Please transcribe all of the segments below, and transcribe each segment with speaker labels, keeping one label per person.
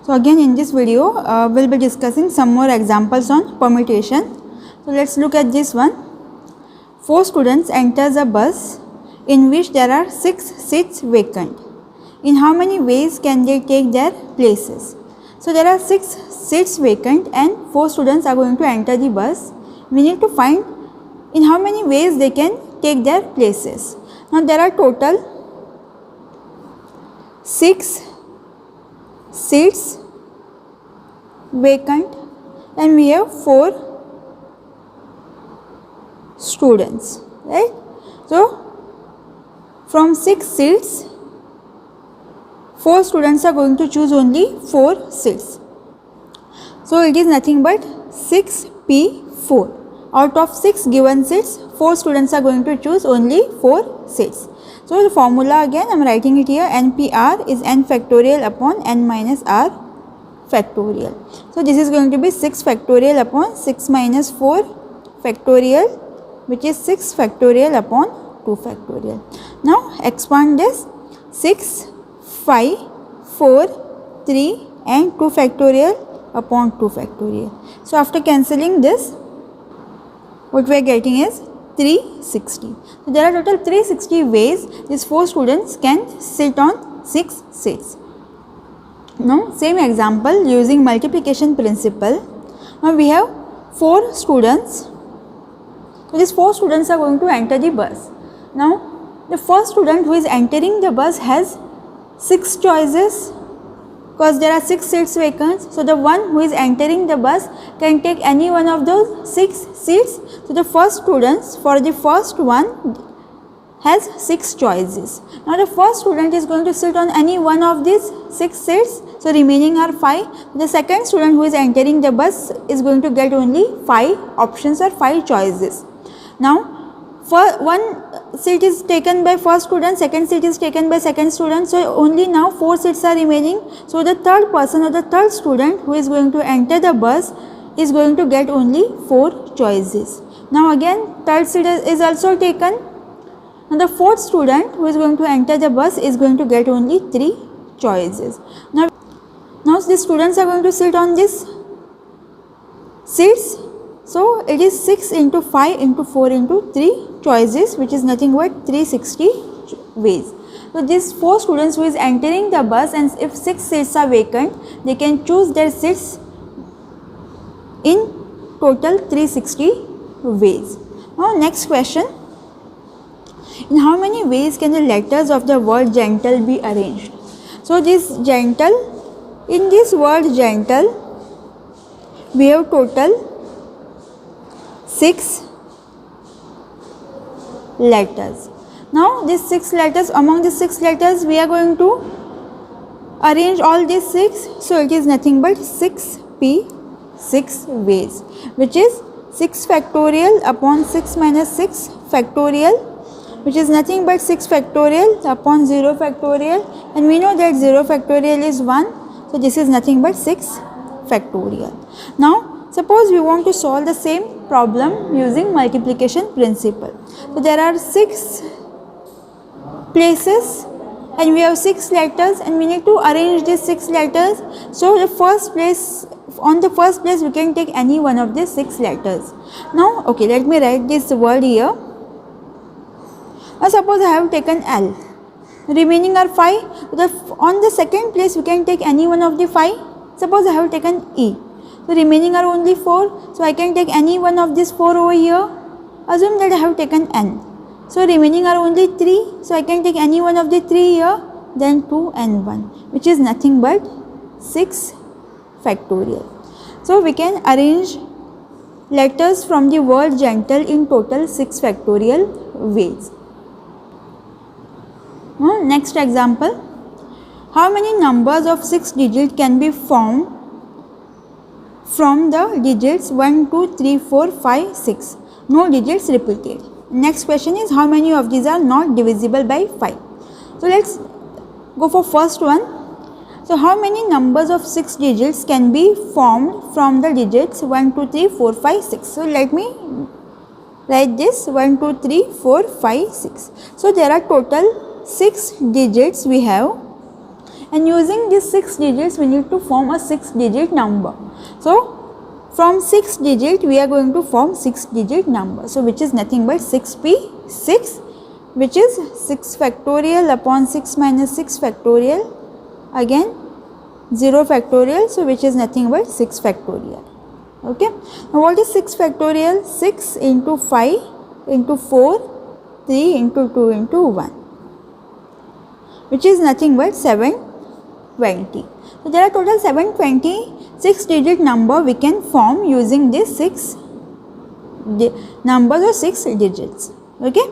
Speaker 1: So again in this video we'll be discussing some more examples on permutation. So let's look at this one. 4 students enters a bus in which there are 6 seats vacant. In how many ways can they take their places? So there are 6 seats vacant and 4 students are going to enter the bus. We need to find in how many ways they can take their places. Now there are total 6 seats vacant and we have 4 students, right? So from 6 seats 4 students are going to choose only 4 seats. So it is nothing but 6p4. Out of 6 given seats 4 students are going to choose only 4 seats. So the formula again I am writing it here. NPR is n factorial upon n minus r factorial. So this is going to be 6 factorial upon 6 minus 4 factorial, which is 6 factorial upon 2 factorial. Now expand this. 6, 5, 4, 3 and 2 factorial upon 2 factorial. So after cancelling this, what we are getting is 360. So there are total 360 ways these 4 students can sit on 6 seats. Now same example using multiplication principle. Now we have 4 students. So these 4 students are going to enter the bus. Now the first student who is entering the bus has 6 choices because there are 6 seats vacant. So the one who is entering the bus can take any one of those 6 seats. So the first students for the first one has 6 choices. Now the first student is going to sit on any one of these 6 seats. So remaining are 5. The second student who is entering the bus is going to get only 5 options or 5 choices. Now for one seat is taken by first student, second seat is taken by second student. So only now 4 seats are remaining. So the third person or the third student who is going to enter the bus is going to get only 4 choices. Now again third seat is also taken. Now the fourth student who is going to enter the bus is going to get only 3 choices. Now the students are going to sit on these seats. So it is 6 into 5 into 4 into 3 choices, which is nothing but 360 ways. So these 4 students who is entering the bus, and if 6 seats are vacant, they can choose their seats in total 360 ways. Now next question. In how many ways can the letters of the word gentle be arranged? So this gentle, in this word gentle, we have total 6 letters. Now these 6 letters, among the 6 letters we are going to arrange all these 6. So it is nothing but 6p 6 ways, which is 6 factorial upon 6 minus 6 factorial, which is nothing but 6 factorial upon 0 factorial, and we know that 0 factorial is 1. So this is nothing but 6 factorial. Now suppose we want to solve the same problem using multiplication principle. So there are 6 places and we have 6 letters and we need to arrange these 6 letters. So the first place, on the first place we can take any one of these 6 letters. Now okay, let me write this word here. Now suppose I have taken L. Remaining are 5. On the second place we can take any one of the 5. Suppose I have taken E. So remaining are only 4. So I can take any one of these 4 over here. Assume that I have taken N. So remaining are only 3. So I can take any one of the 3 here. Then 2 and 1, which is nothing but 6 factorial. So we can arrange letters from the word gentle in total 6 factorial ways. Next example. How many numbers of 6 digits can be formed from the digits 1, 2, 3, 4, 5, 6? No digits repeated. Next question is how many of these are not divisible by 5? So let's go for first one. So how many numbers of 6 digits can be formed from the digits 1, 2, 3, 4, 5, 6? So let me write this 1, 2, 3, 4, 5, 6. So there are total 6 digits we have, and using these 6 digits we need to form a 6-digit number. So from 6 digit we are going to form 6-digit number. So which is nothing but 6p6, which is 6 factorial upon 6 minus 6 factorial, again 0 factorial, so which is nothing but 6 factorial. Okay. Now what is 6 factorial? 6 into 5 into 4, 3 into 2 into 1, which is nothing but 720. So there are total 720 6-digit number we can form using this 6 numbers or 6 digits. Okay.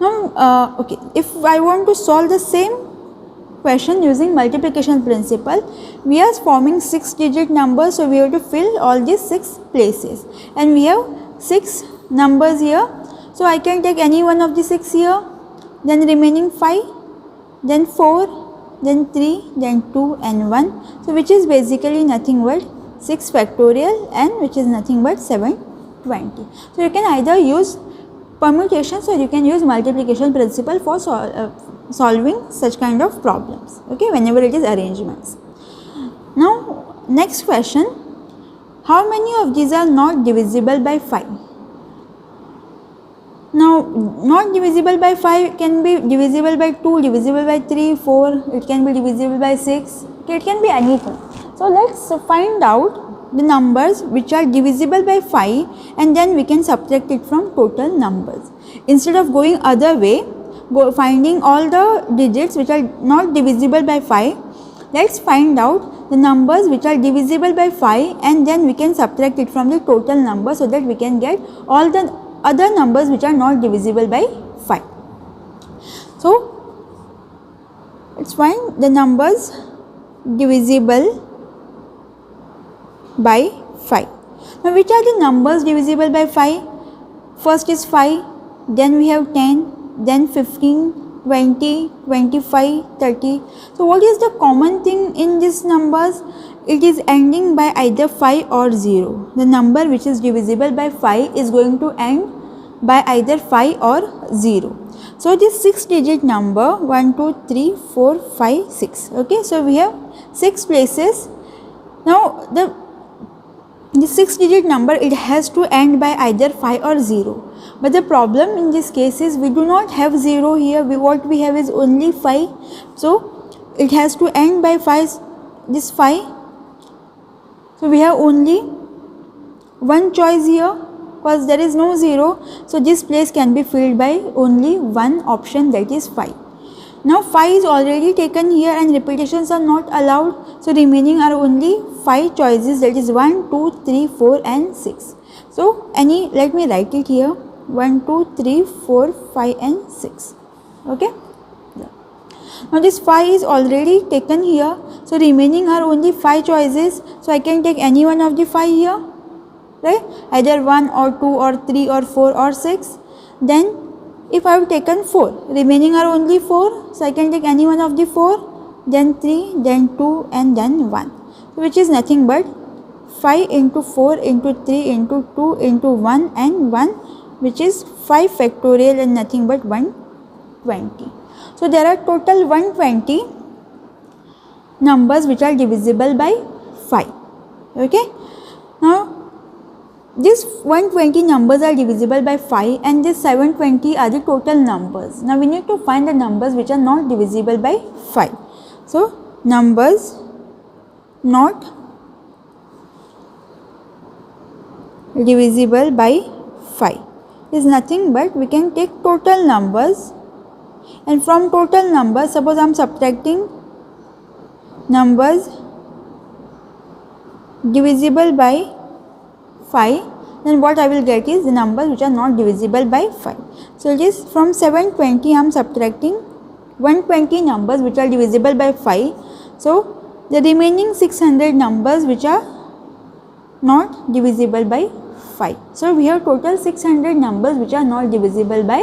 Speaker 1: Now okay, if I want to solve the same question using multiplication principle, we are forming 6-digit numbers, so we have to fill all these 6 places, and we have 6 numbers here. So I can take any one of the 6 here, then remaining 5, then 4, then 3, then 2 and 1. So which is basically nothing but 6 factorial and which is nothing but 720. So you can either use permutations or you can use multiplication principle for solving such kind of problems, okay, whenever it is arrangements. Now next question, how many of these are not divisible by 5? Now not divisible by 5 can be divisible by 2, divisible by 3, 4, it can be divisible by 6, okay, it can be anything. So let's find out the numbers which are divisible by 5 and then we can subtract it from total numbers. Instead of going other way, finding all the digits which are not divisible by 5, let's find out the numbers which are divisible by 5 and then we can subtract it from the total number, so that we can get all the other numbers which are not divisible by 5. So let's find the numbers divisible by 5. Now which are the numbers divisible by 5? First is 5, then we have 10, then 15, 20, 25, 30. So what is the common thing in these numbers? It is ending by either 5 or 0. The number which is divisible by 5 is going to end by either 5 or 0. So this 6-digit number 1, 2, 3, 4, 5, 6. Okay, so we have 6 places. Now the 6-digit number, it has to end by either 5 or 0. But the problem in this case is we do not have 0 here. What we have is only 5. So it has to end by 5, this 5. So we have only one choice here because there is no 0. So this place can be filled by only one option, that is 5. Now 5 is already taken here and repetitions are not allowed. So remaining are only 5 choices, that is 1, 2, 3, 4 and 6. So let me write it here, 1, 2, 3, 4, 5 and 6. Okay. Now this 5 is already taken here. So remaining are only 5 choices. So I can take any one of the 5 here, right? Either 1 or 2 or 3 or 4 or 6. Then if I have taken 4, remaining are only 4. So I can take any one of the 4, then 3, then 2 and then 1. Which is nothing but 5 into 4 into 3 into 2 into 1 and 1, which is 5 factorial and nothing but 120. So there are total 120 numbers which are divisible by 5. Okay. Now these 120 numbers are divisible by 5 and this 720 are the total numbers. Now we need to find the numbers which are not divisible by 5. So numbers not divisible by 5 is nothing but we can take total numbers, and from total numbers, suppose I am subtracting numbers divisible by 5, then what I will get is the numbers which are not divisible by 5. So it is from 720 I am subtracting 120 numbers which are divisible by 5. So the remaining 600 numbers which are not divisible by 5. So we have total 600 numbers which are not divisible by